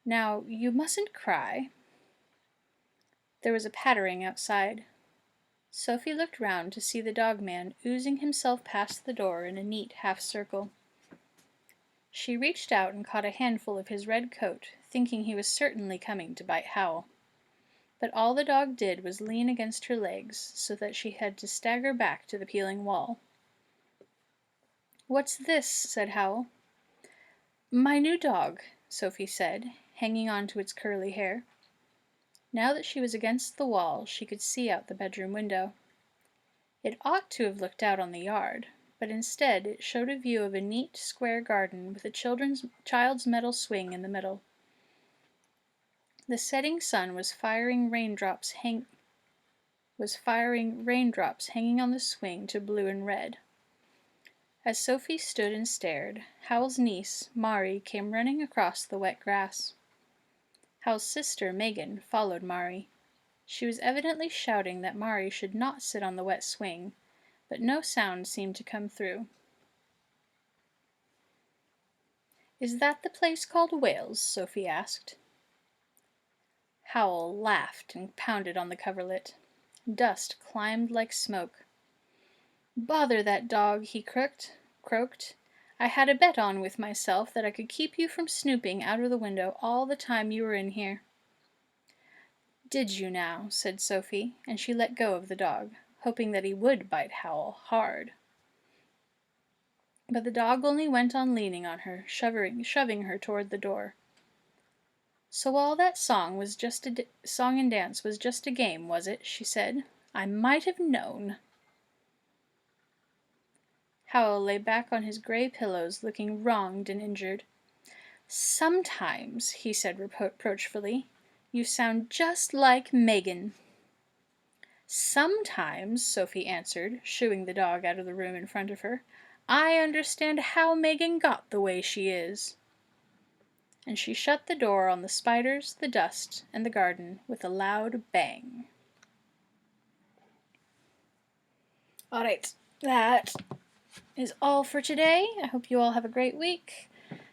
Now, you mustn't cry. There was a pattering outside. Sophie looked round to see the dog-man oozing himself past the door in a neat half-circle. She reached out and caught a handful of his red coat, thinking he was certainly coming to bite Howl. But all the dog did was lean against her legs, so that she had to stagger back to the peeling wall. "What's this?" said Howl. "My new dog," Sophie said, hanging on to its curly hair. Now that she was against the wall, she could see out the bedroom window. It ought to have looked out on the yard, but instead it showed a view of a neat, square garden with a child's metal swing in the middle. The setting sun was firing raindrops hanging on the swing to blue and red. As Sophie stood and stared, Howl's niece, Mari, came running across the wet grass. Howl's sister, Megan, followed Mari. She was evidently shouting that Mari should not sit on the wet swing, but no sound seemed to come through. "Is that the place called Wales?" Sophie asked. Howl laughed and pounded on the coverlet. Dust climbed like smoke. "Bother that dog," he croaked. "I had a bet on with myself that I could keep you from snooping out of the window all the time you were in here." "Did you now?" said Sophie, and she let go of the dog, hoping that he would bite Howl hard. But the dog only went on leaning on her, shoving her toward the door. "So all that song and dance was just a game, was it?" she said. "I might have known." Howl lay back on his gray pillows, looking wronged and injured. "Sometimes," he said reproachfully, "you sound just like Megan." "Sometimes," Sophie answered, shooing the dog out of the room in front of her, "I understand how Megan got the way she is." And she shut the door on the spiders, the dust, and the garden with a loud bang. Alright, that is all for today. I hope you all have a great week.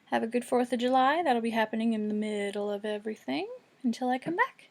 Have a good 4th of July. That'll be happening in the middle of everything until I come back.